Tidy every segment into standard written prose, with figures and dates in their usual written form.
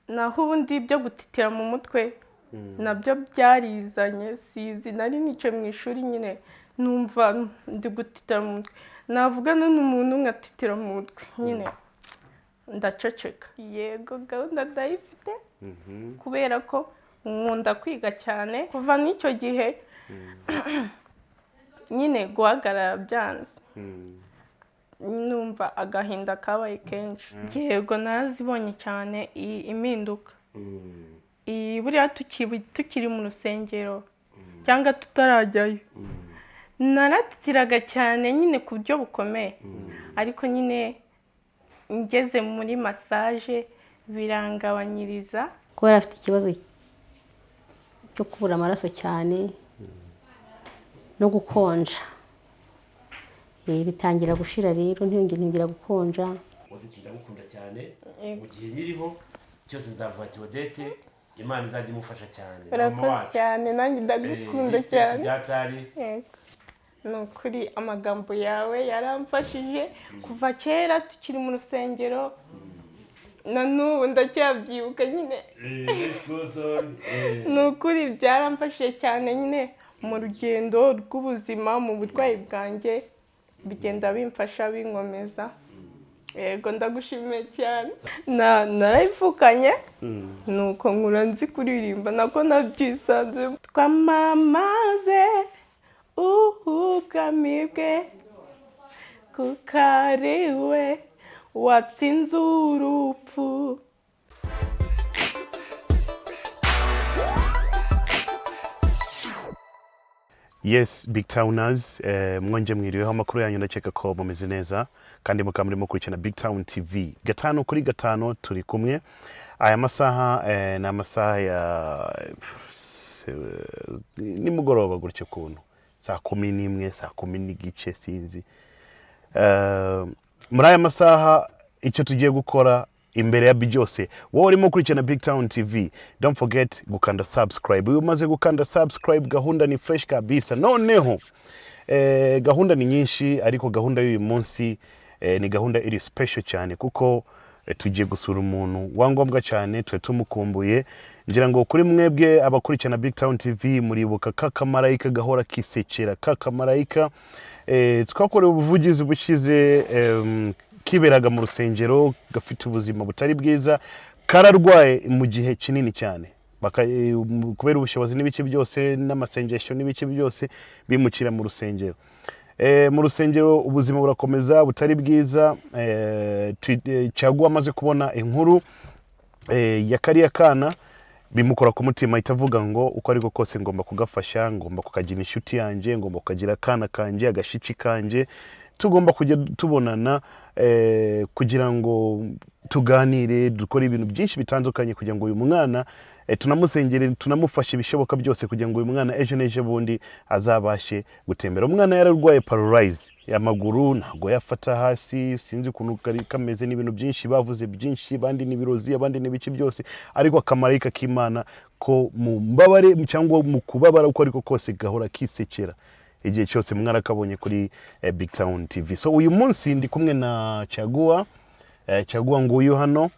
naho ubundi byo gutitira mu mutwe nabyo byarizanye sizi nari nice mu ishuri nyine numva ndi gutitira mu mutwe navugana n'umuntu nkatitira mu mutwe nyine ndaceceka yego gahunda ndayifite kubera ko nkunda kwiga cyane kuva n'icyo gihe nyine guhagarara byanze numva agahinda kabaye kenshi yego narazibonye cyane impinduka buriya tukiri mu rusengero cyangwa tutarajyayo naratitiraga cyane nyine ku buryo bukomeye ariko nyine ngeze muri massage birangabanyiriza kubera afite ikibazo cyo kubura amaraso cyane no gukonja bitangira gushira rero ntiyongera gukonja ndagukunda cyane mu gihe nyiriho cyose nzavuga ati Odette Imana izajya imufasha cyane urakoze cyane nanjye ndagukunda cyane byatari nukuri amagambo yawe yaramfashije kuva kera tukiri mu rusengero na n'ubu ndacyabyibuka nyine nukuri byaramfashije cyane nyine mu rugendo rw'ubuzima mu burwayi bwanjye bigenda bimfasha binkomeza yego ndagushimiye cyane narayivukanye nuko nkura nzi kuririmba nako nabyisanze twamamaze ubwami bwe kuko ari we watsinze urupfu. Yes, BigTowners, mwonje mwiriweho amakuru yanyu ndakeka ko mumeze neza kandi mukaba murimo kurikirana BigTown TV. Gatano kuri gatano turi kumwe. Aya masaha ni amasaha ya nimugoroba gutyo kuntu. Saa 11, saa 10 n'igice sinzi. Muri aya masaha icyo tugiye gukora imbere ya byose wowe urimo kurikirana BigTown TV, don't forget gukanda subscribe. Uyu umaze gukanda subscribe, gahunda ni fresh kabisa. Noneho gahunda ni nyinshi ariko gahunda y'uyu munsi ni gahunda iri special cyane kuko tugiye gusura umuntu wangombwa cyane twe tumukumbuye. Ngira ngo kuri mwebwe abakurikirana BigTown TV muribuka Malaika gahora kisekera. Malaika twakorewe ubuvugizi bushize kiberaga mu rusengero gafite ubuzima butari bwiza, kararwaye mu gihe kinini cyane kubera ubushobozi n'ibice byose n'amasengesho n'ibice byose bimukira mu rusengero. Mu rusengero ubuzima burakomeza butari bwiza. Cyaguwa amaze kubona inkuru ya kariya kana bimukora ku mutima itavuga ngo uko ariko kose ngomba kugafasha, ngomba kukagira inshuti yanjye, ngomba kukagira kana kanje, agashici kanje, tugomba kujya tubonana kugira ngo tuganire dukora ibintu byinshi bitandukanye kugira ngo uyu mwana tunamusengere tunamufashe ibishoboka byose kugira ngo uyu mwana ejo bundi azabashe gutembera. Umwana yararwaye paralyze y'amaguru, ntago yafata hasi, sinzi ukuntu kameze n'ibintu byinshi bavuze byinshi, abandi nibirozi, abandi n'ibiki byose, ariko akamarayika k'Imana ko mu mbabare cyangwa mu kubabara uko ariko kose gahora kisekera igihe cyose mwarakabonye kuri BigTown TV. So uyu munsi ndi kumwe na Cyaguwa nguyu hano.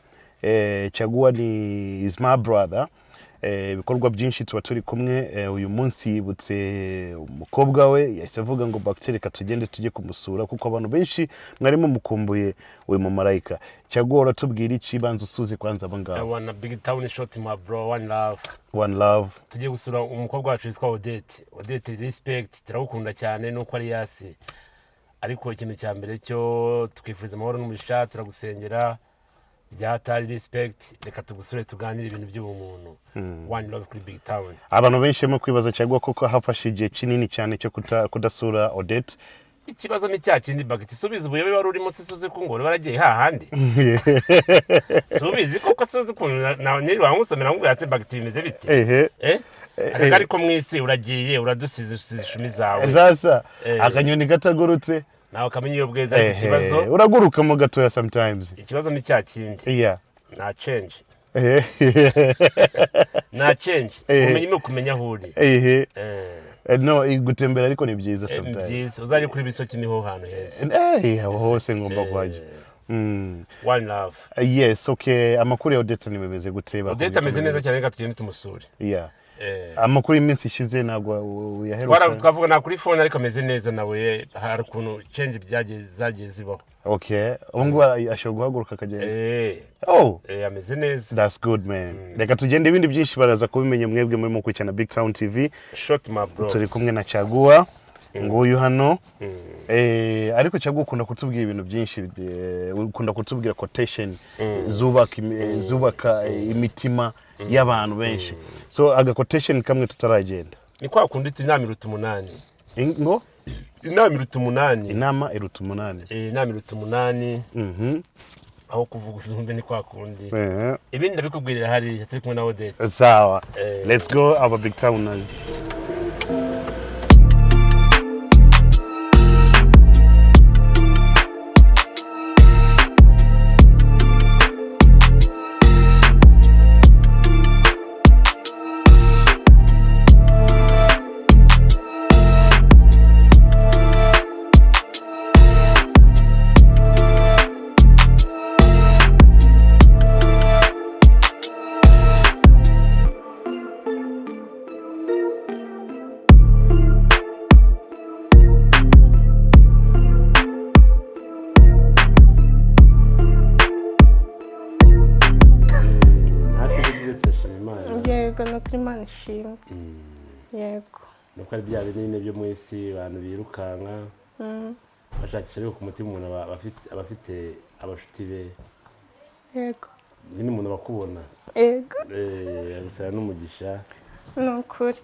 Cyaguwa ni is my brother. Bikorwa byinshi tuba turi kumwe. Uyu munsi yibutse umukobwa we yahise avuga ngo baktereka tugende tujye kumusura kuko abantu benshi mwarimo mukumbuye uyu mu Malaika. Cyaguwa uratubwira iki banza usuze kwanza abangaba? I want a BigTown shot my bro, one love. One love. Tugiye gusura umukobwa wacu witwa Odette. Odette respect, turagukunda cyane nuko ari yasi. Ariko ikintu cya mbere cyo tukifuriza amahoro n'umugisha, turagusengera byatari respect, reka tugusure tuganire ibintu by'ubumuntu. One love kuri BigTown. Abantu benshi mu kwibaza Cyaguwa kuko hafashije kinini cyane cyo kudasura Odette. Ikibazo ni cya kindi bagiti subiza ubuyobe wari urimo sisuze ko ngore baragiye hahandi. Subizi koko suze ko na nyiri wangusomera ngo yatse bagiti bimeze bite? Ariko mwisi uragiye uradusize ishumi zawe. Sasa akanyoni gatagurutse nawe kamenye iyo bweza ikibazo uraguruka mu gatoya sometimes. Ikibazo ni cya kindi. Yeah. Na change. Na change. Umenye no kumenya huri. No, gutembera ariko ni byiza sometimes. Byiza. Uzaje kuri bisoki niho hano heza. Hose ngomba kwaje. one love. Yes, okay, amakuru ya Odette nimemeze gute Odette ameze neza cyane reka tugende tumusure. Yeah. Amakuru y'iminsi ishize nagwa uyaheruka. Twavuga na kuri phone ariko ameze neza nawe hari ukuntu change zagiye zibaho. Okay. Ubungu ashobora guhaguruka akagenda. Ameze neza. That's good man. Reka tugende ibindi byinshi baraza kubimenya mwebwe muri mu kwicana BigTown TV. Short my bro. Turi kumwe na Caguwa. Nguyu hano. Ariko Caguwa ukunda kutubwira ibintu byinshi, ukunda kutubwira quotation zubaka imitima y'abantu benshi. So aga quotation kamwe tutaragenda. Ni kwa kundi inama iruta 8. Ngo inama iruta 8. Inama iruta 8. Inama iruta 8. Aho kuvuga usumbe ni kwa kundi. Ibindi ndabikubwirira hari turi kumwe na Odette. Sawa. Let's go our BigTowners. Imana ishimwe. Yego. Nuko ari bya binini byo mu isi abantu birukanka. Bashakisha ariko ku mutima umuntu abafite abashuti be. Yego. Ni umuntu bakubona. Yego. Agusaba n'umugisha. Nukuri.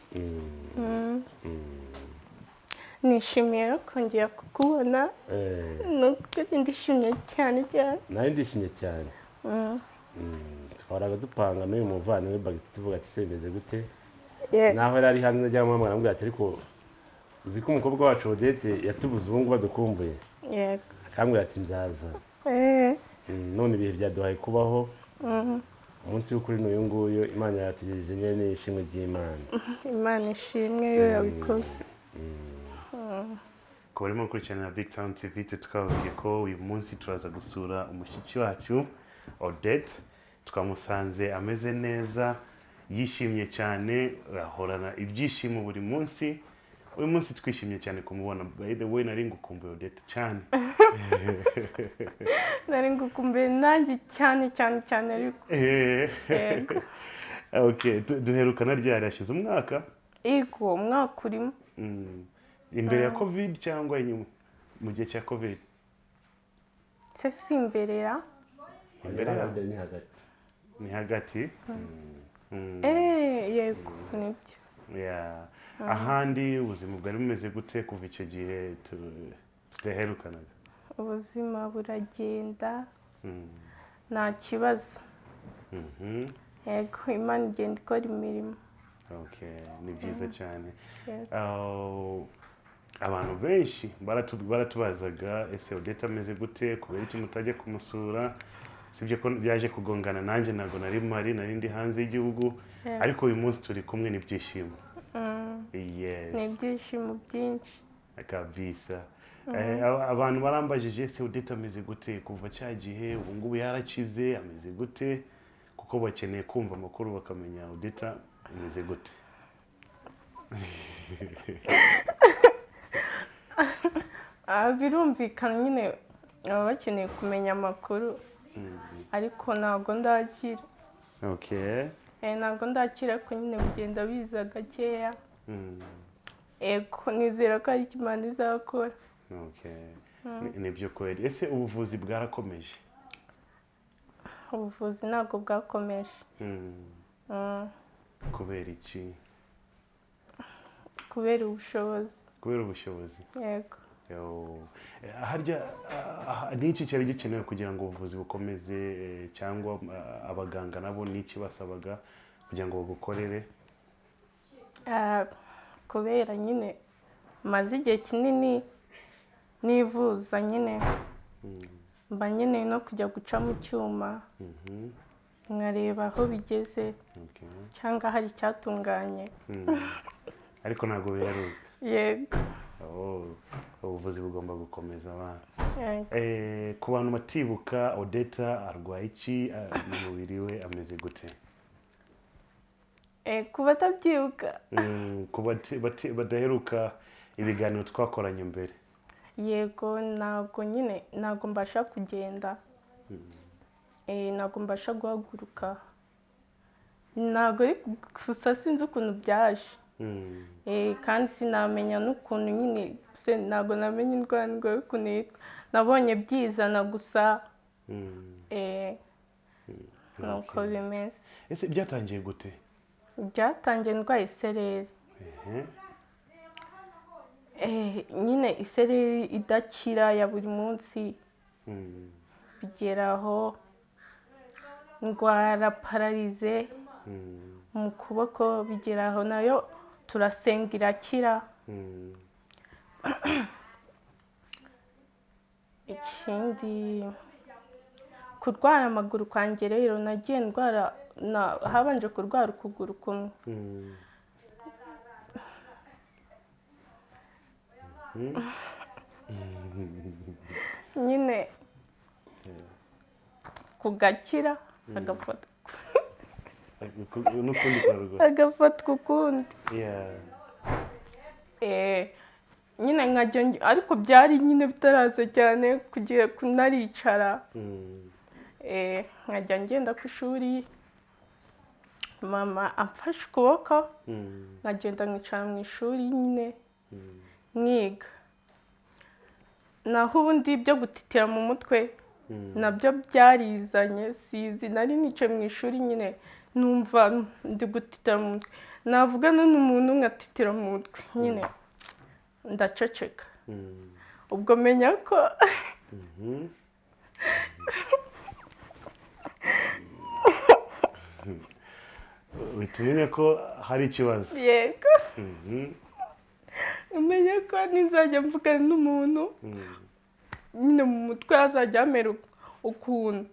Nishimiye kongera kukubona. Nukuri ndishimye cyane. Nawe ndishimye cyane. Twaraga dupanga n'uyu muvandimwe bagiti tuvuga ati semeze gute. Naho yari hanze ajya mu mwana mbwira ariko uzi ko umukobwa wacu Odette yatubuze ubungu badukumbuye. Yego. Akambwira ati nzaza. None ibihe byaduhaye kubaho. Umunsi w'ukuri n'uyu nguyu Imana yatugejeje nyene ishimwe ry'Imana. Imana ishimwe yo yabikoze. Ko barimo kurikirana BigTown TV tukavuga ko uyu munsi turaza gusura umushyitsi wacu Odette. Twamusanze ameze neza, yishimye cyane, ahorana ibyishimo buri munsi. Uyu munsi twishimye cyane kumubona. By the way nari ngukumbuye Odette cyane. Nari ngukumbuye nanjye cyane ariko. Okay, duherukana ryari hashize umwaka? Ego, umwaka urimo. Imbere ya COVID cyangwa inyuma mu gihe cya COVID? Si imbere ya? Imbere ya ni hagati. Ni hagati? Yego, nibyo. Yeah. Ahandi ubuzima bwari bumeze gute kuva icyo gihe tudaherukanaga? Ubuzima buragenda. Nta kibazo. Yego, Imana igenda ikora imirimo. Okay, ni byiza cyane. Abantu benshi baratubazaga ese Odette ameze gute, kubera iki mutajya kumusura? Sibyo ko byaje kugongana nanjye ntago nari ndi hanze y'igihugu, ariko uyu munsi turi kumwe n'ibyishimo. Yes. Ni ibyishimo byinshi. Kabisa. Abantu barambajije ese Odette ameze gute kuva cya gihe, ubu ngubu yarakize ameze gute, kuko bakeneye kumva amakuru bakamenya Odette ameze gute. Birumvikana nyine baba bakeneye kumenya amakuru. Ariko ntabwo ndakira. Okay. Ntabwo ndakira ariko nyine bigenda biza gakeya. Ego, nizera ko ari Imana izakora. Okay. Nibyo kweli. Ese ubuvuzi bwarakomeje? Ubuvuzi ntabwo bwakomeje. Kubera iki? Kubera ubushobozi. Kubera ubushobozi? Yego. Harya n'iki cyari gikenewe kugira ngo ubuvuzi bukomeze, cyangwa abaganga nabo n'iki basabaga kugira ngo bagukorere? Kubera nyine maze igihe kinini nivuza nyine, mba nkeneye no kujya guca mu cyuma nkareba aho bigeze cyangwa hari icyatunganye. Ariko ntabwo biheruka. Yego. ubuvuzi bugomba gukomeza abana. Yego. Ku bantu batibuka Odeta arwaye iki mu mubiri we ameze gute? Ku batabyibuka Ku badaheruka ibiganiro twakoranye mbere. yego ntabwo mbasha kugenda, ntabwo mbasha guhaguruka, ntabwo ari gusa sinzi ukuntu byaje, kandi sinamenya n'ukuntu nyine ntabwo namenya indwara y'ukuntu yitwa, nabonye byizana gusa, nuko bimeze. Ese byatangiye gute? Byatangiye ndwaye isereri, nyine isereri idakira ya buri munsi, bigeraho ndwara pararize mu kuboko, bigeraho nayo turasenga irakira. Ikindi kurwara amaguru kwanjye rero nagiye ndwara, habanje kurwara ukuguru kumwe, nyine kugakira agafatwa ukundi, nyine nkajya, ariko byari nyine bitaraza cyane kugira kunaricara, nkajya ngenda ku ishuri, mama amfashe ukuboko, nkagenda nkicara mu ishuri nyine mwiga. Naho ubundi byo gutitira mu mutwe nabyo byarizanye, sizi, nari nicaye mu ishuri nyine numva ndi gutitira mu mutwe, navugana n'umuntu nkatitira mu mutwe nyine ndaceceka, ubwo menya ko Umenye ko hari ikibazo. Yego. Umenye ko nizajya mvugana n'umuntu nyine mu mutwe hazajya hamera ukuntu,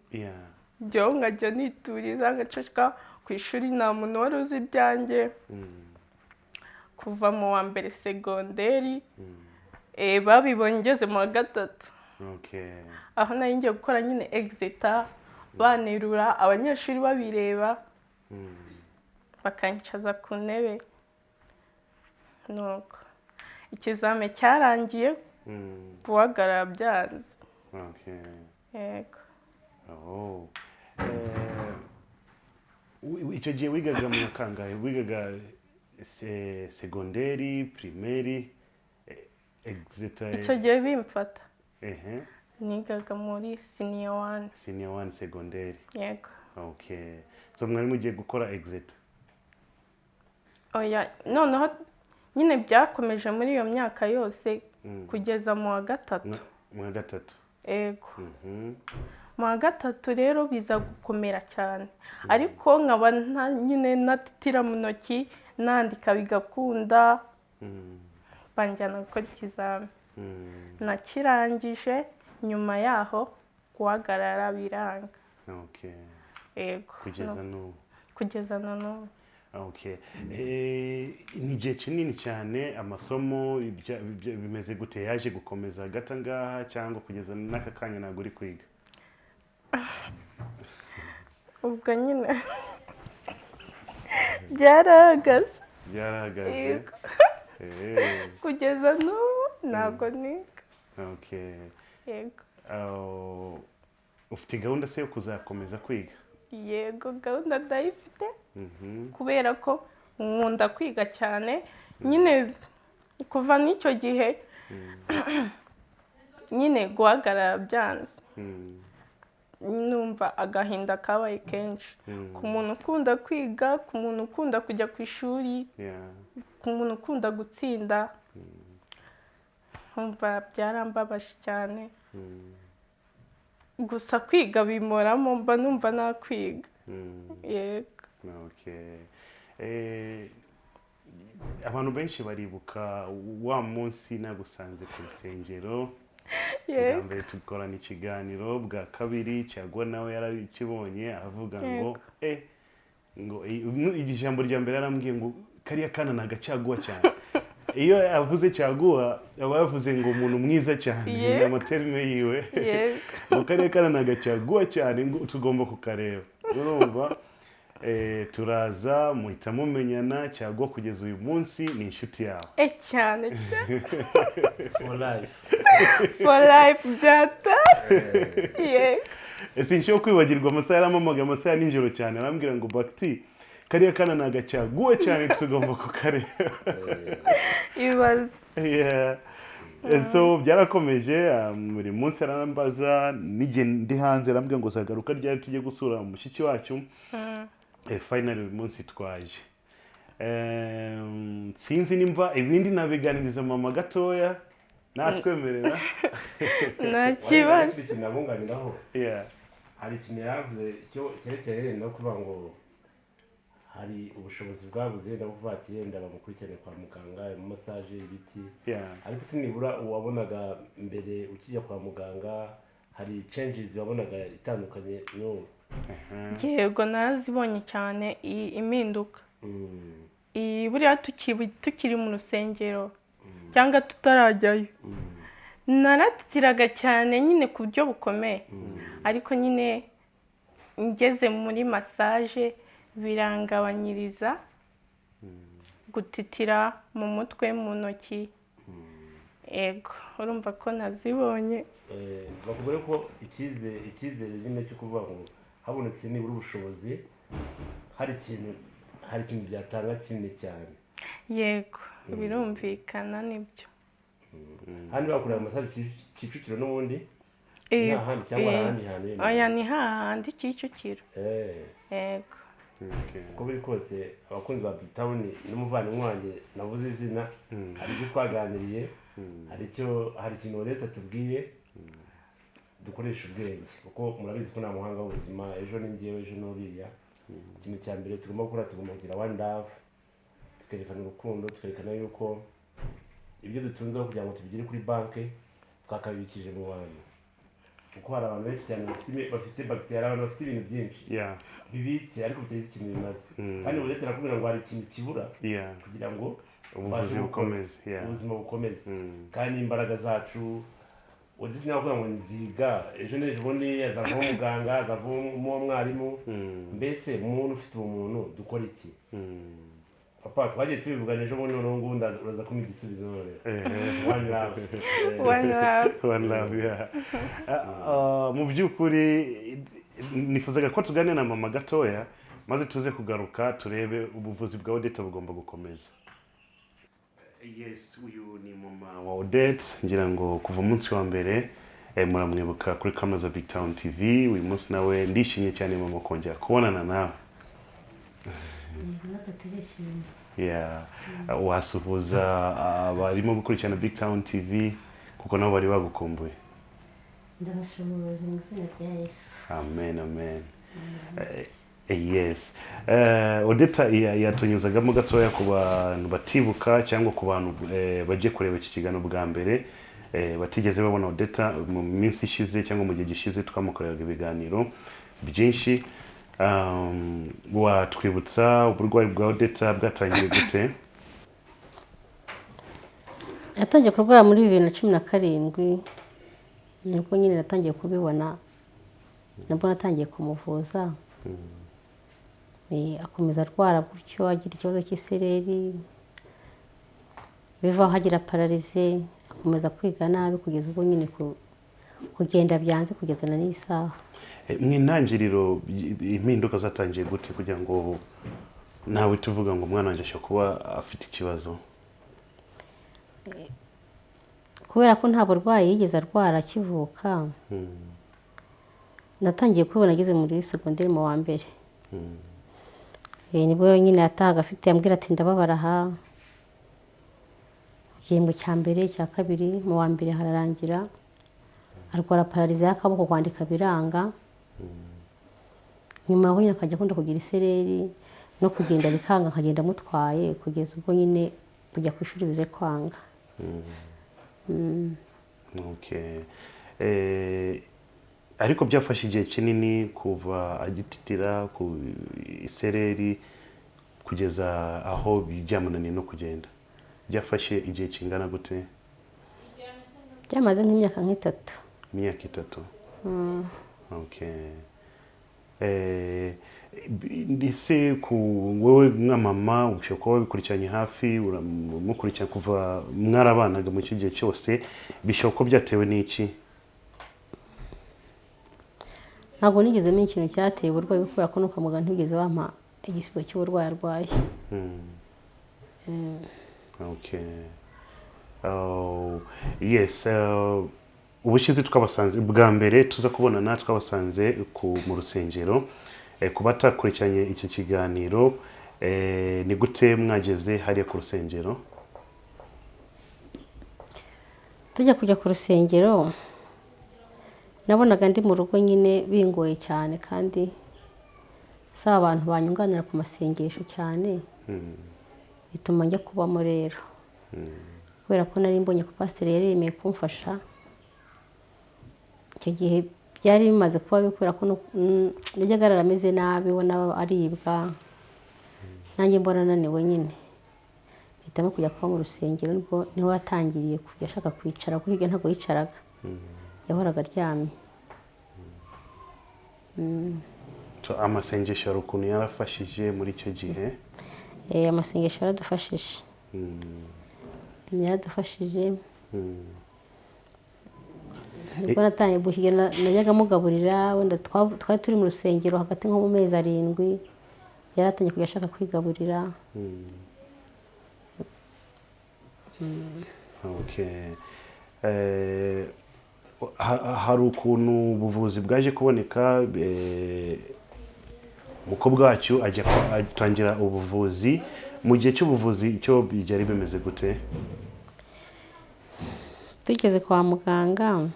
njyewe nkajya nituriza ngaceceka. Ku ishuri nta muntu wari uzi ibyanjye, kuva mu wa mbere segonderi, babibonye ngeze mu wa gatatu, aho nari ngiye gukora nyine exeta, banterura abanyeshuri babireba, bakanyicaza ku ntebe, nuko ikizame cyarangiye, guhagarara byanze. Yego. Icyo gihe wigaga mu kangahe? Wigaga segonderi, primeri, exeta? Icyo gihe bimfata nigaga muri senior 1. Senior 1 segonderi. Yego. So mwari mugiye gukora exeta? Oya, noneho nyine byakomeje muri iyo myaka yose kugeza mu wa gatatu. Mu wa gatatu? Yego. Mu wa gatatu rero biza gukomera cyane, ariko nkaba nyine natitira mu ntoki, nandika bigakunda, banjyana gukora ikizami, nakirangije, nyuma yaho guhagarara biranga. Yego. Kugeza na n'ubu. Ni igihe kinini cyane, amasomo bimeze gute? Yaje gukomeza gata ngaha cyangwa kugeza n'aka kanya ntabwo uri kwiga? Ubwo nyine byarahagaze. Kugeza n'ubu ntabwo niga. Yego. Ufite gahunda se yo kuzakomeza kwiga? Yego, gahunda ndayifite, kubera ko nkunda kwiga cyane, nyine kuva n'icyo gihe nyine guhagarara byanze, numva agahinda kabaye kenshi, ku muntu ukunda kwiga, ku muntu ukunda kujya ku ishuri, ku muntu ukunda gutsinda, numva byarambabaje cyane, gusa kwiga bimoramo, mba numva nakwiga. Yego. Abantu benshi baribuka wa munsi nagusanze ku rusengero, bwa mbere tukorana ikiganiro, bwa kabiri cyagwa nawe yarakibonye avuga ngo ngo ijambo rya mbere yarambwiye ngo kariya kana nagacaguwa cyane. iyo avuze caguwa aba yavuze ngo umuntu mwiza cyane Yego. ni amaterme yiwe Yego. mu karere karanaga caguwa cyane ngo tugomba kukareba urumva turaza muhita mumenyana caguwa kugeza uyu munsi ni inshuti yawe cyane for life. for life byata. Yego. sinshobora kwibagirwa amasaha yaramamaga amasaha nijoro cyane arambwira ngo bakiti kariya kana naga caguwa cyane tugomba kukareba Ibibazo. Yeah. So byarakomeje buri munsi arambaza nige ndi hanze arambwira ngo zagaruka ryari tujye gusura mushiki wacu. Finally uyu munsi twaje. Sinzi nimba ibindi nabiganiriza mama gatoya natwemerera. Nta kibazo. Nabunganiraho. Yeah. Hari ikintu yavuze cyo cyerekeye no kuvuga ngo hari ubushobozi bwabuze ndavuga ati yenda bamukurikirane kwa muganga mu massage ibiki. Yeah. Ariko sinibura uwabonaga mbere ukijya kwa muganga hari changes wabonaga itandukanye no. Yego nazibonye cyane impinduka. Buriya tukiri mu rusengero cyangwa tutarajyayo naratiraga cyane nyine ku buryo bukomeye ariko nyine ngeze muri massage birangabanyiriza gutitira mu mutwe mu ntoki. Ego urumva ko nazibonye. Bakubwira ko icyizere nyine cyo kuvuga ngo habonetse nibura ubushobozi hari ikintu byatanga kinini cyane. Yego birumvikana nibyo. Hano bakorera amasaje Kicukiro n'ubundi n'ahandi cyangwa ahandi hantu. Oya ni hahandi Kicukiro. Yego. Uko biri kose abakunzi ba BigTown n'umuvandimwe wanjye navuze izina hari ibyo twaganiriye hari ikintu uretse tubwiye dukoresha ubwenge kuko murabizi ko nta muhanga w'ubuzima ejo ni njyewe ejo n'uriya. Ikintu cya mbere tugomba gukora tugomba kugira one love tukerekana urukundo tukerekana yuko ibyo dutunzeho kugira ngo tubigire kuri banki twakabikije mu bantu kuko hari abantu benshi cyane bafite bagiteri abantu bafite ibintu byinshi bibitse ariko bitagize ikintu bimaze kandi ubu leta irakubwira ngo hari ikintu kibura kugira ngo ubuzima bukomeze kandi imbaraga zacu uzi nakuvuga ngo nziga ejo n'ejo bundi azavamo umuganga azavamo umwarimu mbese umuntu ufite ubumuntu dukora iki papa twagiye tubivugana ejo bundi noneho ngubu uraza kumpa igisubizo none one love one love yeah. Mu by'ukuri nifuzaga ko tuganira na mama gatoya maze tuze kugaruka turebe ubuvuzi bwa Odette bugomba gukomeza. Yes, uyu ni mama wa Odette ngira ngo kuva umunsi wa mbere muramwibuka kuri kamera za BigTown TV. Uyu munsi nawe ndishimye cyane mama kongera kubonana nawe. Yeah. Wasuhuza abarimo gukurikirana BigTown TV kuko nabo bari bagukumbuye. Ndabashimuje mu izina rya Yesu. Amen, amen. Yes. Odette yatunyuzagamo gatoya ku bantu batibuka cyangwa ku bantu bagiye kureba iki kiganiro bwa mbere batigeze babona Odette mu minsi ishize cyangwa mu gihe gishize twamukoreraga ibiganiro byinshi. Watwibutsa uburwayi bwa Odette bwatangiye gute? Yatangiye kurwara muri 2017 nibwo nyine natangiye kubibona nabwo natangiye kumuvuza. Akomeza arwara gutyo agira ikibazo cy'isereri bivaho hagira pararize akomeza kwiga nabi kugeza ubwo nyine kugenda byanze kugeza na n'isaha. Mw'intangiriro impinduka zatangiye gute kugira ngo nawe tuvuga ngo umwana wanjye ashobora kuba afite ikibazo? Kubera ko nta burwayi yigeze arwara akivuka natangiye kubibona ageze muri segonderi mu wa mbere. Nibwo nyine yatahaga afite yambwira ati ndababara aha igihembwe cya mbere cya kabiri mu wa mbere hararangira arwara pararize y'akaboko kwandika biranga. Nyuma aho nyine akajya akunda kugira isereri no kugenda bikanga akagenda amutwaye kugeza ubwo nyine kujya ku ishuri bize kwanga. Okay. Ariko byafashe igihe kinini kuva agititira ku isereri kugeza aho byamunaniye no kugenda. byafashe igihe kingana gute? Byamaze nk'imyaka nk'itatu. Imyaka 3. Okay. Ndise ku wowe nka mama ushobora kuba bikurikiranye hafi mukurikirana kuva mwarabanaga mu cyo gihe cyose, bishobora ko byatewe n'iki? Ntabwo nigeze menya ikintu cyateye uburwayi kubera ko nuko muganga ntibigeze bampa igisibo cy'uburwayi arwaye. Okay. Yes, ubushize twabasanze bwa mbere tuza kubonana twabasanze mu rusengero. Kuba takurikiranye iki kiganiro, ni gute mwageze hariya ku rusengero? Tujya kujya ku rusengero nabonaga ndi mu rugo nyine bingoye cyane, kandi saba abantu banyunganira ku masengesho cyane, bituma njya kubamo rero. Kubera ko nari mbonye ko pasiteri yari yemeye kumfasha, icyo gihe byari bimaze kuba bikora ko najyaga ameze nabi, ubona aribwa, nanjye mbona naniwe nyine. Hitamo kujya kuba mu rusengero, niho watangiriye kujya ashaka kwicara, kuko hirya ntabwo yicaraga, yahoraga aryamye. Amasengesho hari ukuntu yarafashije muri icyo gihe? Amasengesho yaradufashije. Yaradufashije. Nibwo natangiye guhiga, najyaga mugaburira, wenda twari turi mu rusengero hagati nko mu mezi 7, yaratangiye kujya ashaka kwigaburira. Okay. Hari ukuntu ubuvuzi bwaje kuboneka, umukobwa wacu ajya atangira ubuvuzi. Mu gihe cy'ubuvuzi icyo byari bimeze gute? Tugeze kwa muganga,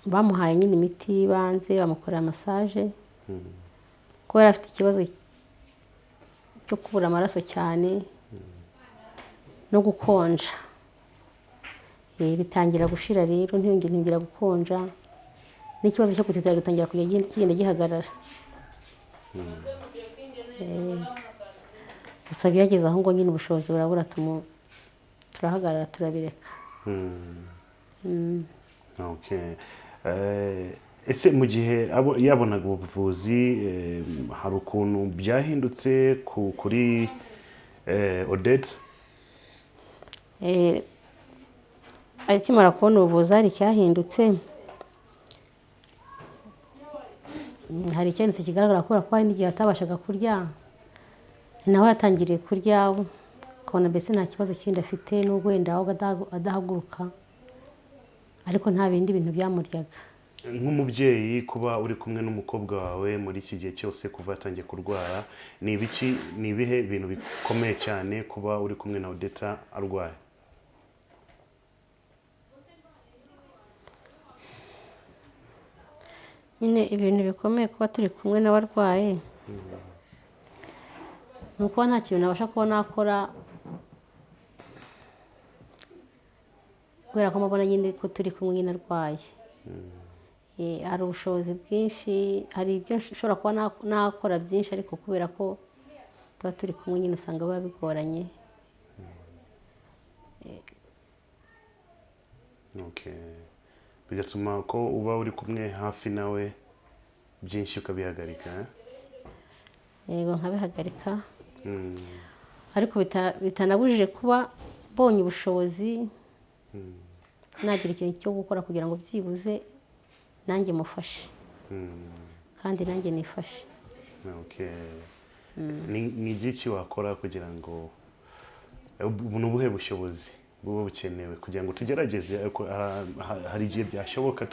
bamuhaye nyine imiti y'ibanze, bamukorera massage, kuko yari afite ikibazo cyo kubura amaraso cyane no gukonja. Bitangira gushira rero, ntiyongera gukonja, n'ikibazo cyo gutitira gitangira kugenda gihagarara. Gusa byageze aho ngo nyine ubushobozi burabura, turahagarara turabireka. Okay. Ese mu gihe yabonaga ubuvuzi, hari ukuntu byahindutse kuri Odette? Akimara kubona ubuvuzi hari icyahindutse. Hari icyahindutse kigaragara kubera ko hari n'igihe atabashaga kurya, naho yatangiriye kurya, ukabona mbese nta kibazo kindi afite, n'ubwo wenda adahaguruka, ariko nta bindi bintu byamuryaga. Nk'umubyeyi, kuba uri kumwe n'umukobwa wawe muri iki gihe cyose kuva atangiye kurwara, ni ibihe bintu bikomeye cyane kuba uri kumwe na Odette arwaye? Nyine ibintu bikomeye kuba turi kumwe n'abarwaye, ni ukuba nta kintu nabasha kuba nakora, kubera ko mubona nyine ko turi kumwe nyine arwaye. Hari ubushobozi bwinshi, hari ibyo nshobora kuba nakora byinshi, ariko kubera ko tuba turi kumwe nyine usanga biba bigoranye. Okay. Bigatuma ko uba uri kumwe hafi nawe byinshi ukabihagarika? Yego, nkabihagarika. Ariko bitanabujije kuba mbonye ubushobozi, nagira ikintu cyo gukora kugira ngo byibuze nanjye mufashe, kandi nanjye nifashe. Okay. Ni igiki wakora kugira ngo ubuhe bushobozi buba bukenewe kugira ngo tugerageze? Hari igihe byashoboka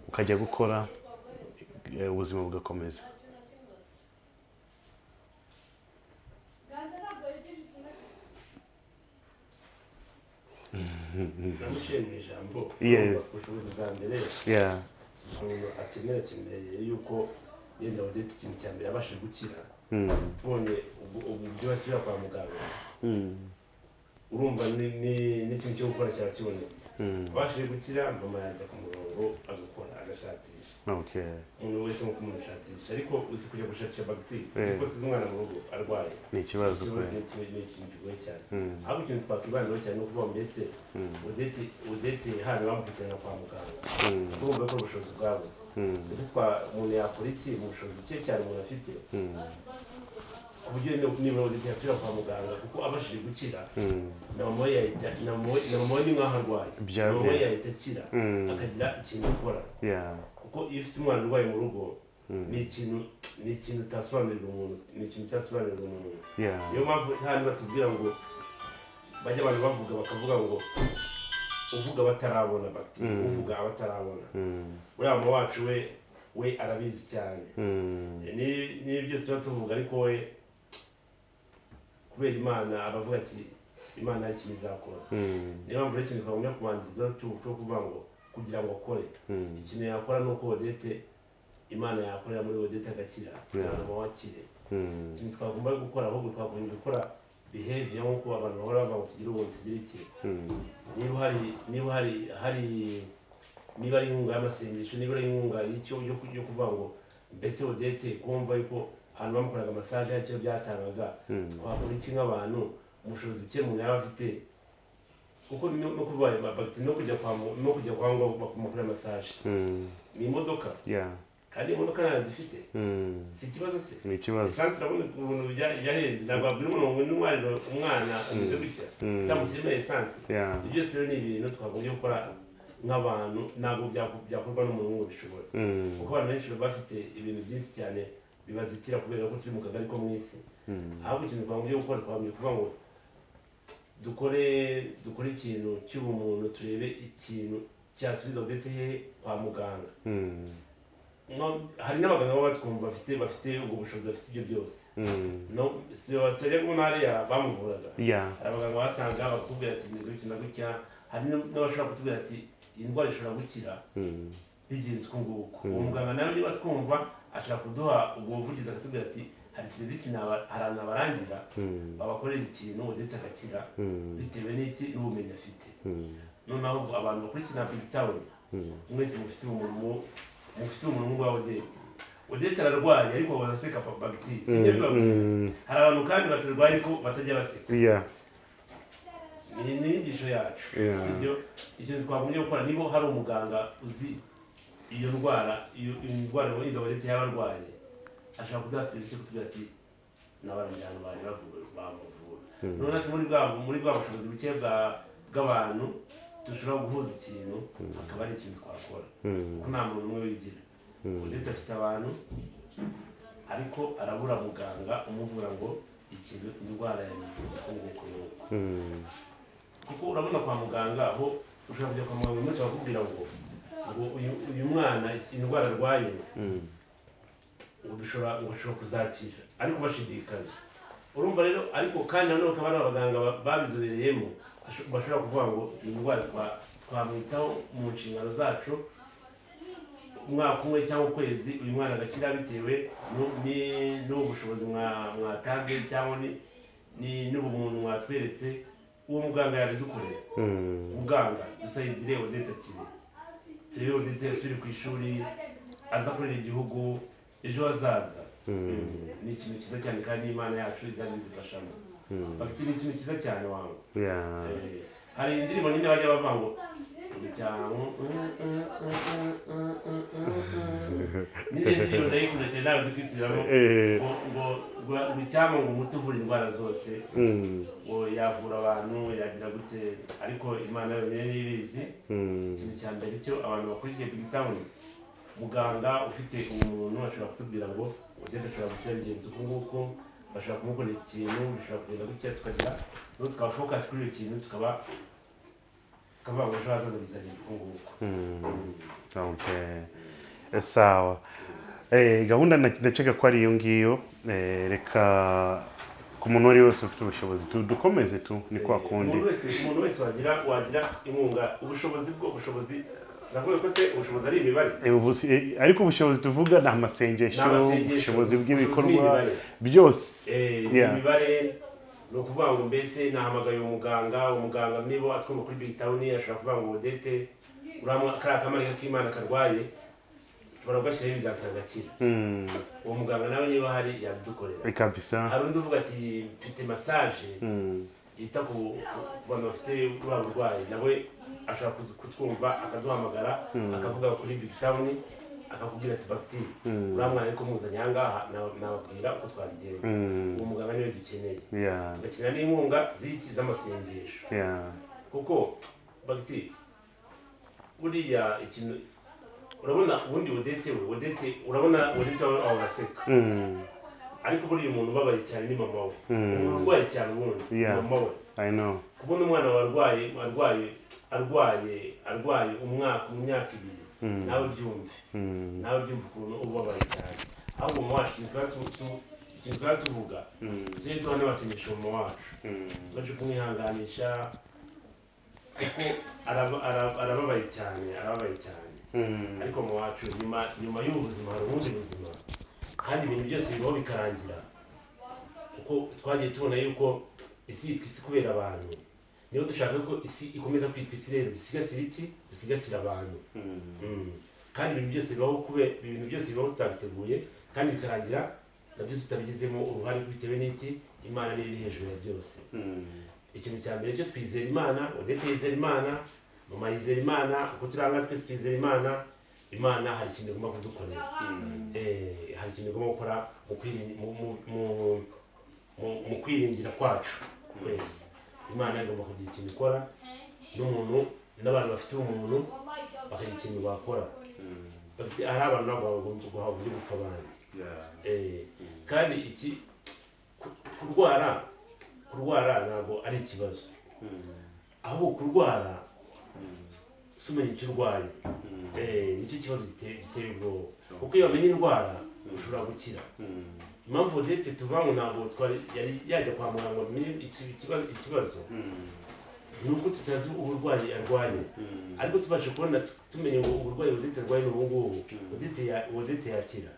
ukajya gukora, ubuzima bugakomeza. Namushimye ijambo. Ubushobozi bwa mbere akeneye yuko yenda Odette ikintu cya mbere yabashije gukira. Tubonye uburyo basubira kwa muganga, urumva n'ikintu cyo gukora cyaba kibonetse. Abashije gukira, mama yajya ku murongo agakora agashakisha. Okay. umuntu wese nko kumushakisha ariko uzi kujya gushakisha bagiteri kuko tuzi umwana mu rugo arwaye Ni ikibazo kwe. ni ikintu kigoye cyane ahubwo ikintu twakwibandaho cyane ni ukuvuga mbese udete hano bamukurikirana kwa muganga urumva ko ubushobozi bwabuze umuntu yakora iki mu bushobozi buke cyane umuntu afite ku buryo niba udete yasubira kwa muganga kuko abashije gukira na mama we ni nk'aho arwaye na mama we yahita akira akagira ikintu akora kuko iyo ufite umwana urwaye mu rugo ni ikintu utasobanurira umuntu ni ikintu cyasobanurira umuntu niyo mpamvu hano batubwira ngo bajya abantu bavuga bakavuga ngo uvuga batarabona bagiteri uvuga abatarabona uriya mama wacu we arabizi cyane niyo byose tuba tuvuga ariko we kubera imana abavuga ati imana hari ikintu izakora niyo mpamvu rero ikintu twagumya kubanziriza cyo kuvuga ngo kugira ngo akore ikintu yakora ni uko Odette imana yakorera muri Odette agakira mama wakire ikintu twagomba gukora ahubwo twagomba gukora behavior nk'uko abantu bahora bavuga ngo tugire ubuntu tugire iki niba ari inkunga y'amasengesho niba ari inkunga y'icyo yo kuvuga ngo mbese Odette kumva yuko ahantu bamukoraga massage y'icyo byatangaga twakora iki nk'abantu umushobozi buke umuntu yaba afite kuko no kuva bagiteri no kujya kwa ngo bakumukora massage ni imodoka kandi imodoka ntayo dufite si ikibazo se Ni ikibazo. esanse urabona ukuntu yahenze ntabwo wabwira umuntu n'umwana ameze gutya cyamukirimo esanse ibyo byose rero ni ibintu twagombye gukora nk'abantu ntabwo byakorwa n'umuntu ngo bishobora kuko abantu benshi baba bafite ibintu byinshi cyane bibazitira kubera ko turi mu kagari ko mu isi ahubwo ikintu twagombye gukora twagombye kuvuga ngo dukore ikintu cy'ubumuntu turebe ikintu cyasubiza Odette hehe kwa muganga hari n'abaganga baba batwumva bafite ubwo bushobozi bafite ibyo byose sibajya mu ntara bamuvuraga hari abaganga basanga bakakubwira ati bimeze gutya na gutya hari n'abashobora kutubwira ati iyi ndwara ishobora gukira bigenze uko nguko uwo muganga nawe niba twumva ashobora kuduha ubwo buvugizi akatubwira ati hari serivisi hari ahantu abarangira babakorera ikintu Odette agakira bitewe n'iki n'ubumenyi afite noneho abantu bakurikirana BigTown mwese mufite umuntu wa Odette ararwaye ariko baseka bagiteri hari abantu kandi batarwaye ariko batajya baseka ni inyigisho yacu sibyo ikintu twagombye gukora niba hari umuganga uzi iyo ndwara wenda Odette yaba arwaye ashaka kuduha serivisi kutubwira ati n'abarangirano bari bamuvura noneho muri bwa bushobozi buke bw'abantu dushobora guhuza ikintu akaba ari ikintu twakora kuko nta muntu umwe wigira Odette afite abantu ariko arabura muganga umuvura ngo ikintu indwara yamize uko nguko kuko urabona kwa muganga aho ushobora kujya kwa muganga umunsi bakubwira ngo uyu mwana indwara arwaye ngo bashobora kuzakira ariko bashidikanya urumva rero ariko kandi nanone ukaba ari abaganga babizobereyemo bashobora kuvuga ngo iyi ndwara twamwitaho mu nshingano zacu umwaka umwe cyangwa ukwezi uyu mwana agakira bitewe n'ubushobozi mwatanze cyangwa n'ubumuntu mwatweretse uwo muganga yabidukorera muganga dusayidire Odette akire turebe Odette asubire ku ishuri aza akorera igihugu ejo hazaza ni ikintu cyiza cyane kandi n'Imana yacu izajya izifashamo bagiteri ni ikintu cyiza cyane wangu hari indirimbo nyine bajya bavuga ngo n'indirimbo ndayikunda cyane nawe dukwisiramo ngo icyampa ngo umuti uvura indwara zose ngo yavura abantu yagira gute ariko Imana yonyine niyo ibizi ikintu cya mbere cyo abantu bakurikiye BigTown muganga ufite umuntu ashobora kutubwira ngo Odette ashobora gukira bigenze uko nguko bashobora kumukorera iki kintu bishobora kugenda gutya tukagira n'ubu tukaba focus kuri icyo kintu tukavuga ngo ejo hazaza bizagenda uko nguko sawa gahunda ndakeka ko ari iyo ngiyo reka ku muntu wari wese ufite ubushobozi dukomeze ni kwa kundi umuntu wese wagira inkunga ubushobozi sinavuga ko se ubushobozi ari imibare ariko ubushobozi tuvuga ni amasengesho ubushobozi bw'ibikorwa byose imibare ni ukuvuga ngo mbese nahamagaye umuganga niba atwumva kuri BigTown ashobora kuvuga ngo Odette kariya kamarika k'Imana karwaye baragashyiraho ibiganza agakira uwo muganga nawe niba hari yabidukorera kabisa hari undi uvuga ati mfite massage yita ku bantu bafite bwa burwayi nawe ashaka kutwumva akaduhamagara akavuga kuri BigTown akakubwira ati bagiti uriya mwana ariko muzanye aha ngaha nababwira uko twabigenza uwo muganga niwe dukeneye tugakenera n'inkunga z'amasengesho kuko bagiti buriya ikintu urabona ubundi Odette urabona Odette aho baseka ariko buriya umuntu ubabaye cyane ni mama we umuntu urwaye cyane ubundi mama we I know kubona umwana arwaye umwaka mu myaka 2 nawe byumve ukuntu ubabaye cyane ahubwo mu wacu ikintu twari tuvuga tujye duha n'abasenyesha mu wacu baje kumwihanganisha kuko arababaye cyane ariko mu wacu nyuma y'ubuzima hari ubundi buzima kandi ibintu byose bibaho bikarangira kuko twagiye tubona yuko isi yitwa isi kubera abantu niyo dushaka ko isi ikomeza kwitwa isi rero dusigasira abantu kandi ibintu byose bibaho tutabiteguye kandi bikarangira nabyo tutabigizemo uruhare bitewe n'iki Imana niyo iri hejuru ya byose ikintu cya mbere cyo twizera Imana Odette yizera Imana mama yizera Imana uko turanga twese twizera Imana hari ikintu igomba kudukorera hari ikintu igomba gukora mu kwiringira kwacu twese Imana igomba kugira ikintu ikora n'umuntu n'abantu bafite umuntu bakagira ikintu bakora hari abantu ntabwo bagomba guhabwa uburyo gupfa abandi kandi iki kurwara ntabwo ari ikibazo ahubwo kurwara usumenya icyo urwaye nicyo kibazo giteye ubwoba kuko iyo wamenye indwara ushobora gukira impamvu Odette tuvango ntabwo yari yajya kwa muganga ngo amenye ikibazo ni uko tutazi uburwayi arwaye ariko tubashe kubona tumenye ngo uburwayi Odette arwaye ni ubu ngubu Odette yakira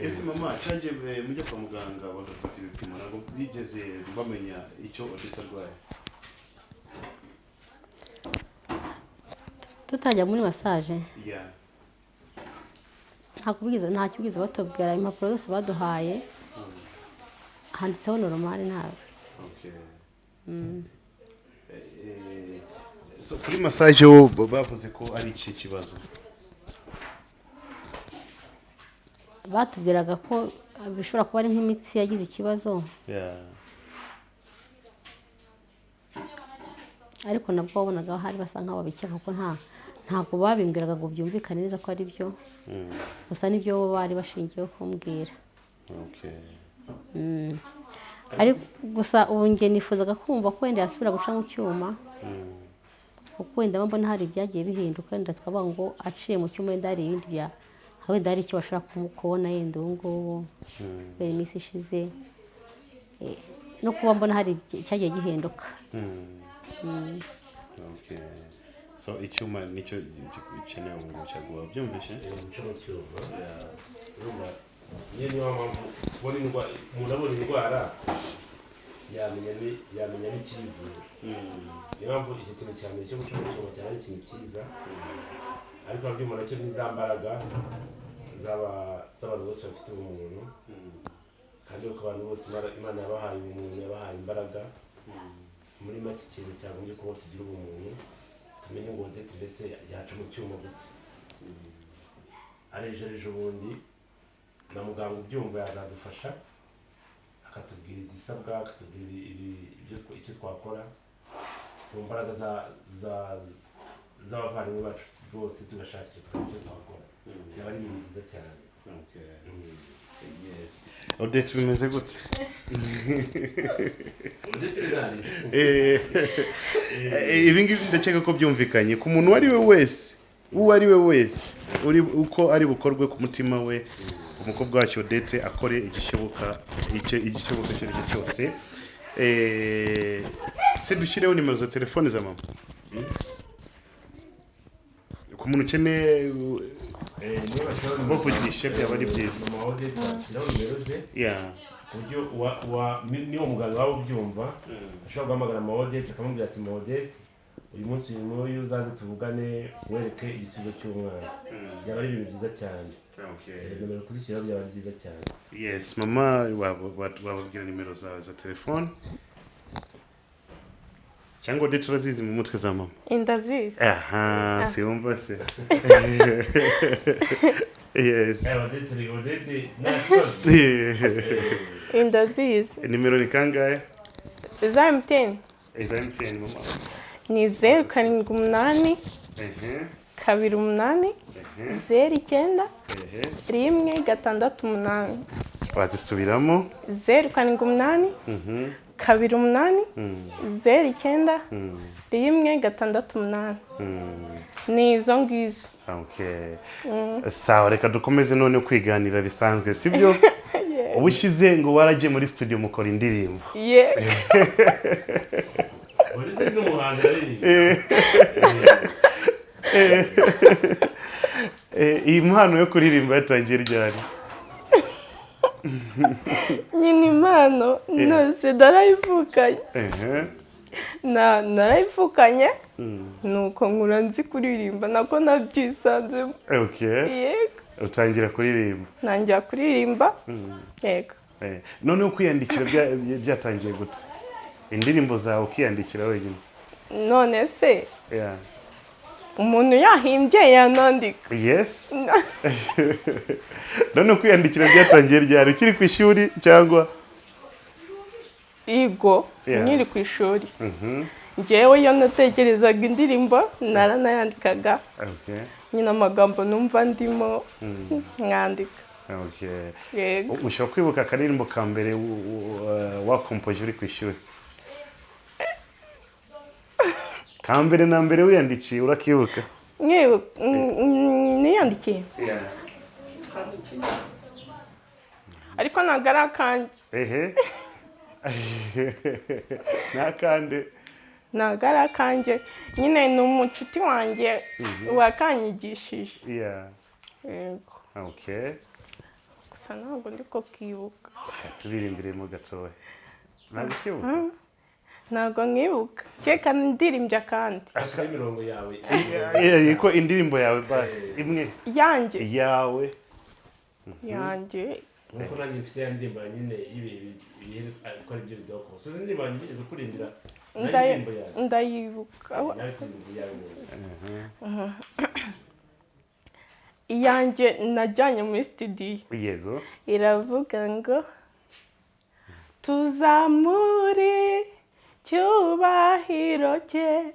ese mama cyaje mujya kwa muganga bagafata ibipimo ntabwo bigeze bamenya icyo Odette arwaye tutajya muri massage nta kibwiza batubwira impapuro zose baduhaye handitseho normal ntawe so kuri massage wo bavuze ko ari iki kibazo batubwiraga ko bishobora kuba ari nk'imitsi yagize ikibazo ariko nabwo wabonaga hari basa nk'aho babikeka kuko ntabwo babimbwiraga ngo byumvikane neza ko ari byo gusa nibyo bo bari bashingiyeho kumbwira ariko gusa ubu njye nifuzaga kumva ko wenda yasubira guca mu cyuma kuko wenda mbona hari ibyagiye bihinduka wenda twavuga ngo aciye mu cyuma wenda hari ibindi wenda hari icyo bashobora kubona yenda ubu ngubu kubera iminsi ishize no kuba mbona hari icyagiye gihinduka so icyuma nicyo gikenewe ngo cyaguha byumvishe guca mu cyuma niyo mpamvu umuntu abona indwara yamenya n'ikivura niyo mpamvu icyo kintu cya mbere cyo guca mu cyuma cyane ari ikintu cyiza ariko nabyuma nacyo ni za mbaraga z'abantu bose bafite ubumuntu kandi uko abantu bose Imana yabahaye ubumuntu yabahaye imbaraga muri make ikintu cyagombye kuba tugira ubumuntu tumenye ngo Odette mbese yaca mu cyuma gute arejereje ubundi na muganga ubyumva yazadufasha akatubwira igisabwa akatubwira icyo twakora mu mbaraga z'abavandimwe bacu bose tugashakira icyo twakora byaba ari ibintu byiza cyane Odette bimeze gute ibi ngibi ndakeka ko byumvikanye ku muntu uwo ari we wese uko ari bukorwe ku mutima we umukobwa wacu Odette akore igishoboka icyo ari cyo cyose se dushyireho nimero za telefone za mama ku muntu ukeneye bavugisha byaba ari byiza uburyo niwo muganga waba ubyumva ashobora guhamagara Odette akamubwira ati Odette uyu munsi uyu nguyu uzaze tuvugane wereke igisubizo cy'umwana byaba ari ibintu byiza cyane. Nimero kuzishyiraho byaba ari byiza cyane. Yes, mama wababwira nimero zawe za telefone cyangwa de turazizi mu mutwe za mama? Indazizi. Aha, siwumva se. Yes. Odete Indazizi. Nimero ni kangahe? Za MTN. Eza MTN mama. Ni 078 28 09 168. Wazisubiramo? 078 28 09 168. Ni izo ngizo. Okay. Sawa, reka dukomeze none kwiganira bisanzwe, sibyo? Ubushize ngo waragiye muri studio mukora indirimbo. Odete ni umuhanzi ari. Iyi mpano yo kuririmba yatangiye ryari? Nyine impano nose narayivukanye. Narayivukanye nuko nkura nzi kuririmba nako nabyisanzemo. Okay. Utangira kuririmba? Nangira kuririmba. Yego. None ukwiyandikira byatangiye gute? Indirimbo zawe ukiyandikira wenyine? None se Yeah. umuntu yahimbye yanandika. Yes. None ukwiyandikira byatangiye ryari? Ukiri ku ishuri cyangwa? Igo nyiri ku ishuri. Njyewe iyo natekerezaga indirimbo naranayandikaga. Okay. Nyine amagambo numva ndimo mwandika. Okay. Yego. Ushobora kwibuka akaririmbo ka mbere wakompoje uri ku ishuri? Ka mbere na mbere wiyandikiye urakibuka? Niyandikiye. Ariko ntabwo ari akanjye. Nakande? Ntabwo ari akanjye. Nyine ni umucuti wanjye wakanyigishije. Yego. Okay. Gusa ntabwo ndi ko kwibuka. Turirimbiremo gatoya. Ntabwo ukibuka? Ntabwo nkibuka. Cyeka ndirimbya kandi. Ashaka imirongo yawe. Yiko indirimbo yawe basi imwe. Yanjye. Yawe. Yanjye. Nuko nanjye mfite ndirimbo nyine ibihe ko ari byo bidoko. So indirimbo yanjye igeze kurimbira. Ndayibuka. Iyanjye najyanye muri studio. Yego. Iravuga ngo tuzamure cyubahiro cye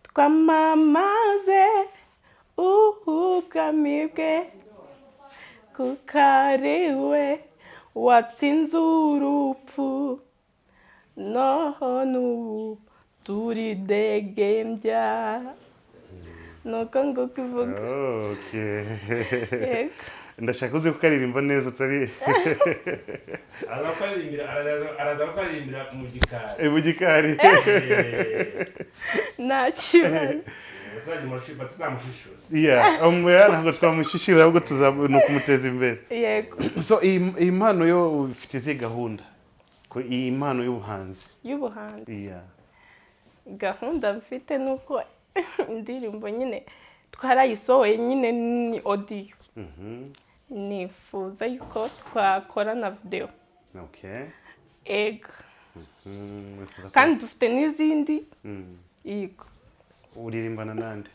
twamamaze ubwami bwe kuko ari we watsinze urupfu none ubu turidegembya. Nuko ngo kivuga. Okay. Ndashaka uzi kukaririmba neza utari. Araza kwarimbira mu gikari. Mu gikari. Nta kibazo. Ntabwo twamushishira ahubwo tuzamuka kumuteza imbere. Yego. So iyi mpano yo ufite izi gahunda? Iyi mpano y'ubuhanzi? Y'ubuhanzi. Gahunda mfite nuko indirimbo nyine twarayisohoye nyine ni audio. Nifuza yuko twakora na video. Okay. Ego. Kandi dufite n'izindi. Yego. Uririmbana nande?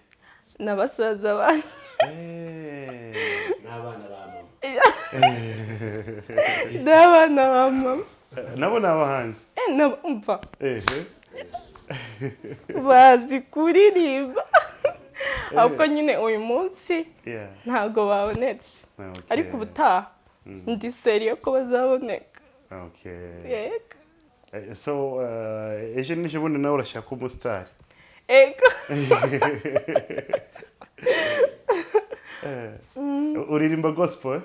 N'abasaza banjye. N'abana ba mama. N'abana ba mama. Nabo ni abahanzi? Umva. Bazi kuririmba. Ahubwo nyine uyu munsi ntabwo babonetse. Ariko ubutaha ndi seriye ko bazaboneka. Yego. So ejo n'ejobundi nawe urashaka umusitari? Ego. Uririmba gospel?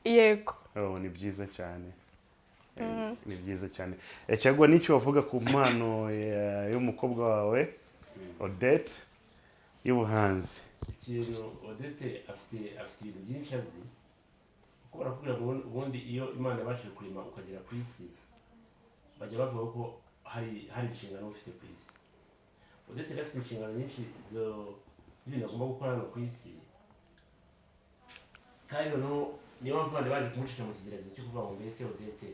Yego. Ni byiza cyane. Ni byiza cyane. Cyangwa n'icyo wavuga ku mpano y'umukobwa wawe Odette y'ubuhanzi? Ikintu Odette afite ibintu byinshi azi. Kuko barakubwira ngo ubundi iyo Imana yabashije kurema ukagera ku isi bajya bavuga ko hari inshingano ufite ku isi. Odette afite inshingano nyinshi z'ibintu agomba gukora hano ku isi, kandi noneho niyo mpamvu abandi baje kumucisha mu kigeragezo cyo kuvuga ngo mbese Odette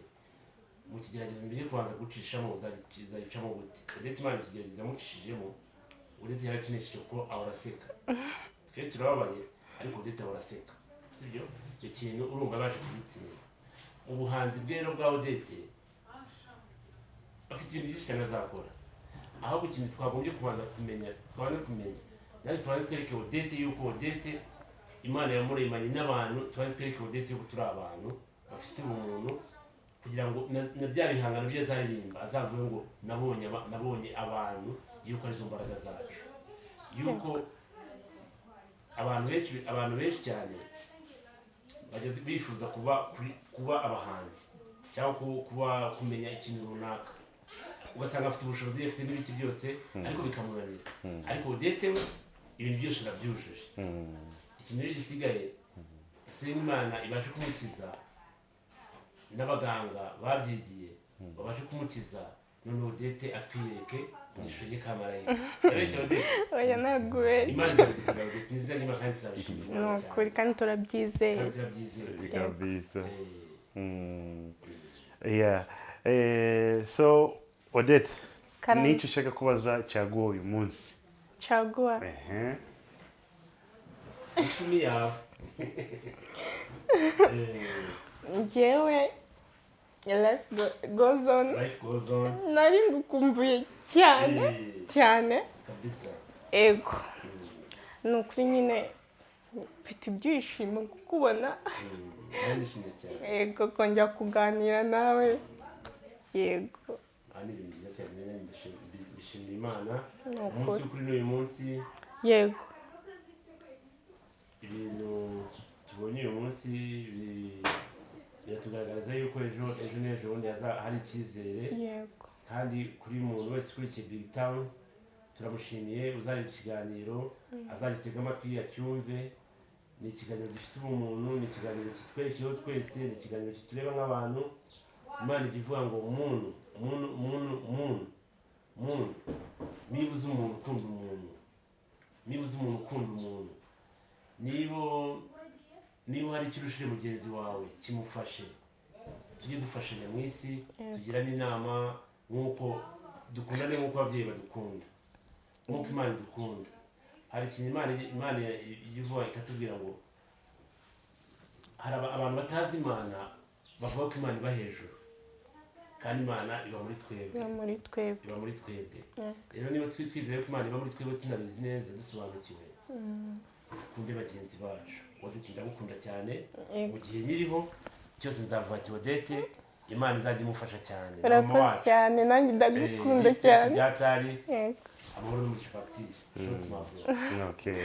mu kigeragezo mbere yo kubanza gucishamo uzagicamo gute. Odette Imana ikigeragezo yamucishijemo, Odette yarakinishije ko ahora aseka. Twe turababaye ariko Odette ahora aseka, sibyo? Icyo kintu urumva baje kugitsinda. Ubuhanzi bwe rero bwa Odette afite ibintu byinshi cyane azakora, ahubwo ikintu twagombye kubanza kumenya natwe tubanze twereke Odette yuko Odette Imana yamuremanye n'abantu, tubanze twereke Odette yuko turi abantu bafite ubumuntu, kugira ngo na bya bihangano bye azaririmba azavuge ngo nabonye abantu, yuko arizo mbaraga zacu, yuko abantu benshi cyane bajya bifuza kuba abahanzi cyangwa kumenya ikintu runaka, ugasanga afite ubushobozi, afite n'ibiki byose ariko bikamunanira. Ariko Odette we ibintu byose arabyujuje. Ikintu rero gisigaye senga Imana ibashe kumukiza, n'abaganga babyigiye babashe kumukiza, none Odette atwiyereke mu ishusho ye ka Malaika. Abeshya Odette oya naguwe Imana izabikora Odette nizera Imana kandi izabishimira. nukuri kandi turabyizeye. kabisa. Yeah. So Odette, Karame. nicyo ushaka kubaza Caguwa uyu munsi? Caguwa Ishumi yawe. njyewe life goes on, Life goes on. nari ngukumbuye cyane cyane Kabisa. ego ni ukuri nyine mfite ibyishimo kukubona, Nishimye cyane. ego kongera kuganira nawe, yego Ani ibintu byiza cyane, bishimira Imana. Ni Umunsi ukuri. w'ukuri n'uyu munsi, yego ibintu tubonye uyu munsi biratugaragariza yuko ejo n'ejo bundi hari icyizere, yego kandi kuri umuntu wese ukurikiye BigTown turamushimiye. Uzareba ikiganiro azagitega amatwi acyumve. Ni ikiganiro gifite ubumuntu, ni ikiganiro kitwerekeyeho twese, ni ikiganiro kitureba nk'abantu. Imana ijya ivuga ngo umuntu niba uzi umuntu ukunda umuntu, niba uzi umuntu ukunda umuntu, niba hari icyo urushije mugenzi wawe kimufashe. Tujye dufashanya mu isi, tugirane inama, nk'uko dukundane, nk'uko ababyeyi badukunda, nk'uko Imana idukunda. Hari ikintu Imana ivuga ikatubwira ngo hari abantu batazi Imana bavuga ko Imana iba hejuru, kandi Imana iba muri twebwe. Rero niba twizeye ko Imana iba muri twebwe, tunabizi neza, dusobanukiwe, dukunde bagenzi bacu. Odette ndagukunda cyane, mu gihe nyiriho cyose nzavuga ati Odette Imana izajya imufasha cyane. urakoze cyane, nanjye ndagukunda cyane. Byatari Yego. amahoro n'umushipatiri. Okay.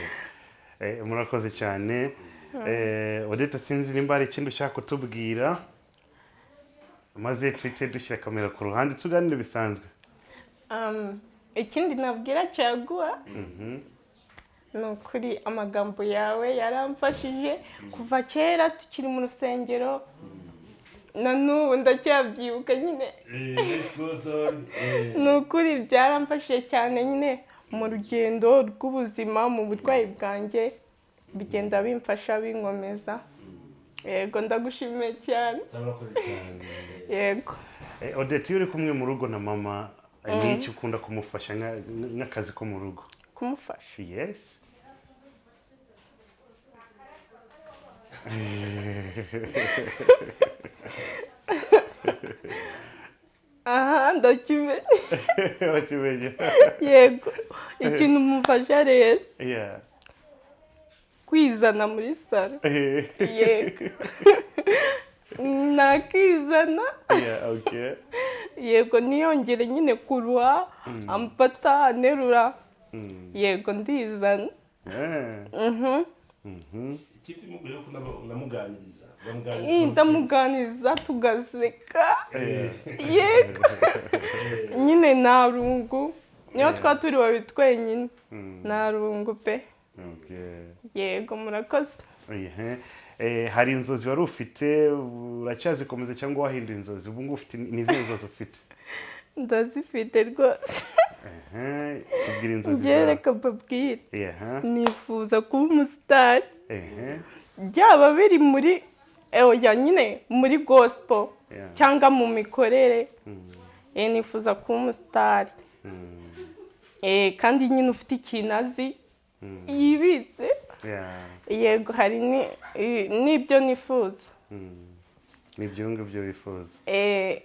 Murakoze cyane. Odette, sinzi nimba hari ikindi ushaka kutubwira, maze tuhite dushyira kamera ku ruhande tuganire bisanzwe. Ikindi nabwira Caguwa ni ukuri amagambo yawe yaramfashije kuva kera tukiri mu rusengero, na n'ubu ndacyabyibuka nyine. Ni ukuri byaramfashije cyane nyine mu rugendo rw'ubuzima, mu burwayi bwanjye, bigenda bimfasha binkomeza. Yego ndagushimiye cyane. Yego. Odette, iyo uri kumwe mu rugo na mama, ni iki ukunda kumufasha nk'akazi ko mu rugo? Kumufasha? Yes. Aha ndakimenye. Wakimenye? Yego. Ikintu mufasha rero, Yeah. kwizana muri salo. Yego. Nakizana. Yeah, okay. Yego, niyongere nyine kuruha, amfata anerura. Yego ndizana. Ikipe imubwira ko ndamuganiriza. Ndamuganiriza tugaseka. Yego. Nyine nta rungu. Niyo twa turi babiri twenyine. Nta rungu pe. Yego murakoze. Hari inzozi wari ufite, uracyazikomeza cyangwa wahinduye inzozi? Ubu ngubu ufite n'izihe nzozi ufite? Ndazifite rwose. tubwire inzozi njye zawe. reka mbabwire nifuza kuba umusitari Ehe. byaba biri muri oya nyine muri gospel cyangwa mu mikorere nifuza kuba umusitari kandi nyine ufite ikintu azi yibitse yego hari n'ibyo nifuza n'ibyo ngibyo wifuza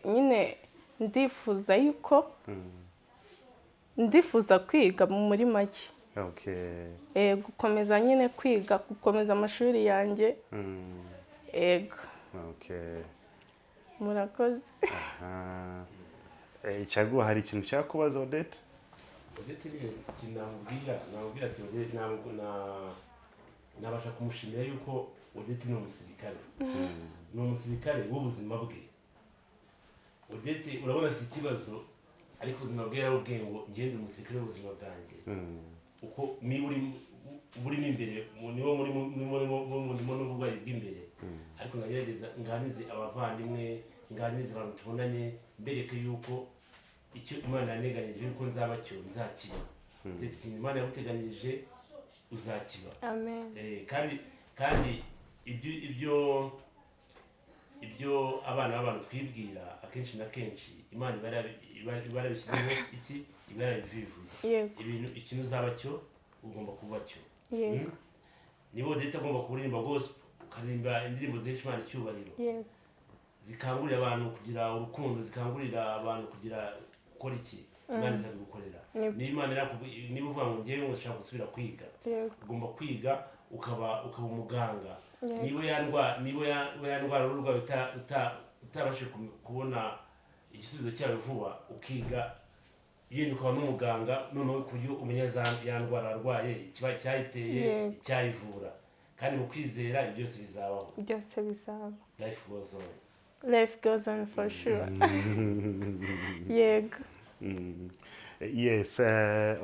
nyine ndifuza yuko ndifuza kwiga muri make gukomeza nyine kwiga gukomeza amashuri yanjye yego murakoze cyaguha hari ikintu cyakubaza Odette ikintu namubwira ati nabasha kumushimira yuko Odette ni umusirikare w'ubuzima bwe. Odette urabona afite ikibazo ariko ubuzima bwe yarabubwiye ngo ngende umusirikare w'ubuzima bwanjye uko niba urimo imbere niwo murimo n'uburwayi bw'imbere ariko nagerageza nganize abavandimwe nganize abantu tubonanye mbereke yuko icyo Imana yaneganyije yuko nzaba cyo nzakiba ndetse ikintu Imana yaguteganyirije uzakiba kandi ibyo abana b'abantu twibwira akenshi na kenshi Imana ibarabishyizeho iki ibarabivivuye ibintu ikintu uzaba cyo ugomba kuba cyo niba Odette agomba kuririmba gospel ukaririmba indirimbo zihesha Imana icyubahiro zikangurira abantu kugira urukundo zikangurira abantu kugira gukora iki Imana izabigukorera niba uvuga ngo ngewe ushaka gusubira kwiga ugomba kwiga ukaba umuganga niba yandwara ururwaye utabashe kubona igisubizo cyawe vuba ukiga yenda ukaba n'umuganga noneho ku buryo umenya ya ndwara arwaye ikiba cyayiteye icyayivura kandi mu kwizera ibyo byose bizabaho life goes on for sure yego yes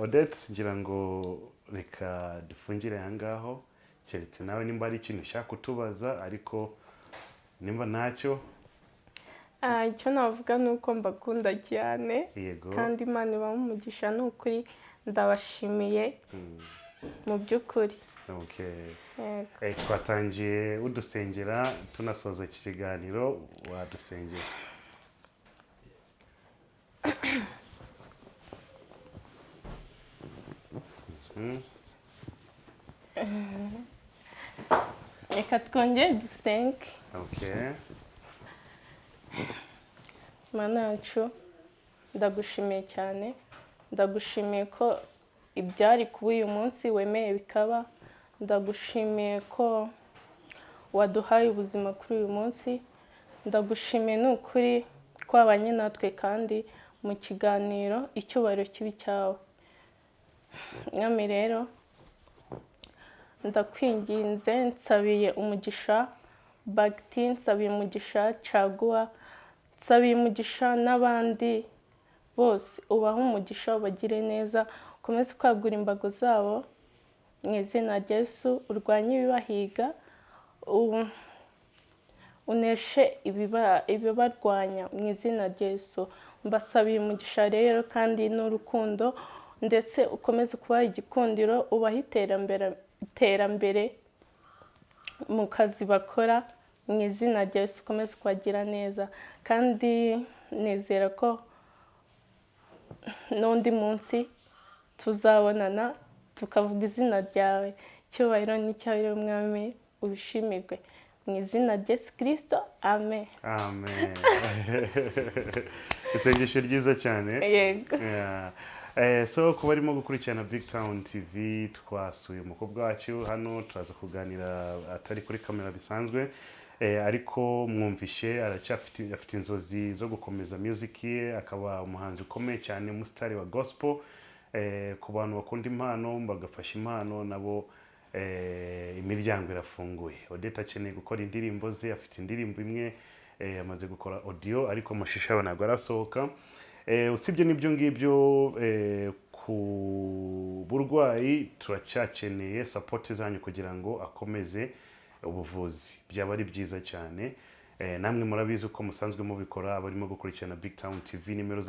Odette ngira ngo reka dufungire aha ngaho keretse nawe nimba ari ikintu ushaka kutubaza ariko nimba ntacyo icyo navuga ni uko mbakunda cyane kandi Imana ibaha umugisha ni ukuri ndabashimiye mu by'ukuri twatangiye udusengera tunasoza iki kiganiro wadusengera reka twongere dusenge Mana yacu ndagushimiye cyane ndagushimiye ko ibyari kuba uyu munsi wemeye bikaba ndagushimiye ko waduhaye ubuzima kuri uyu munsi ndagushimiye ni ukuri twabanye natwe kandi mu kiganiro icyubahiro kibi cyawe mwami rero ndakwinginze nsabiye umugisha bagiti nsabiye umugisha caguwa nsabiye umugisha n'abandi bose ubaha umugisha ubagire neza ukomeze kwagura imbago zabo mu izina rya Yesu urwanye ibibahiga uneshe ibibarwanya mu izina rya Yesu mbasabiye umugisha rero kandi n'urukundo ndetse ukomeze kubaha igikundiro ubaha iterambere mu kazi bakora mu izina rya Yesu ukomeze kubagira neza kandi nizera ko n'undi munsi tuzabonana tukavuga izina ryawe icyubahiro n'icyawe mwami ubishimirwe mu izina rya Yesu Kristo amen isengesho ryiza cyane yego so kuba arimo gukurikirana BigTown TV twasuye umukobwa wacu hano turaza kuganira atari kuri kamera bisanzwe ariko mwumvishe afite inzozi zo gukomeza music ye akaba umuhanzi ukomeye cyane umusitari wa gospel ku bantu bakunda impano bagafasha impano nabo imiryango irafunguye Odette akeneye gukora indirimbo ze afite indirimbo imwe amaze gukora audio ariko amashusho yawe ntabwo arasohoka usibye n'ibyo ngibyo ku burwayi turacyakeneye support zanyu kugira ngo akomeze ubuvuzi byaba ari byiza cyane namwe murabizi uko musanzwe mubikora abarimo gukurikirana BigTown TV. Nimero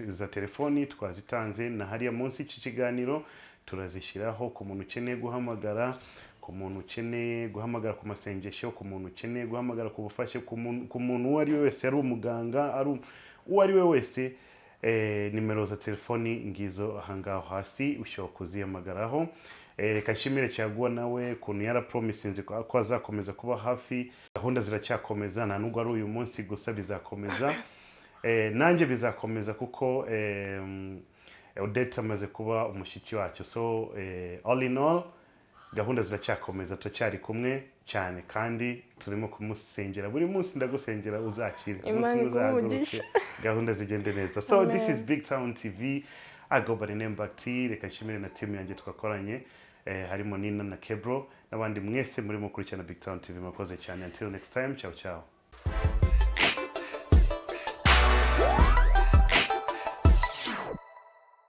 za telefoni twazitanze na hariya munsi iki kiganiro turazishyiraho ku muntu ukeneye guhamagara, ku muntu ukeneye guhamagara ku masengesho, ku muntu ukeneye guhamagara ku bufasha, ku muntu uwo ari we wese, ari umuganga, ari uwo ari we wese. Nimero za telefoni ngizo ahangaho hasi ushobora kuzihamagaraho. Reka nshimire Caguwa nawe kuntu yarapromisinze ko azakomeza kuba hafi. Gahunda ziracyakomeza, nta nubwo ari uyu munsi gusa, bizakomeza. Nanjye bizakomeza kuko Odette amaze kuba umushyitsi wacu. So all in all, gahunda ziracyakomeza, turacyari kumwe cyane kandi turimo kumusengera. Buri munsi ndagusengera uzakire, umunsi uzaguruke, gahunda zigende neza. So this is BigTown TV. I go by the name Bakti. Reka nshimire na team yanjye twakoranye, harimo Nina na Kebro n'abandi mwese muri mukurikirana BigTown TV. Mwakoze cyane. Until next time, ciao ciao.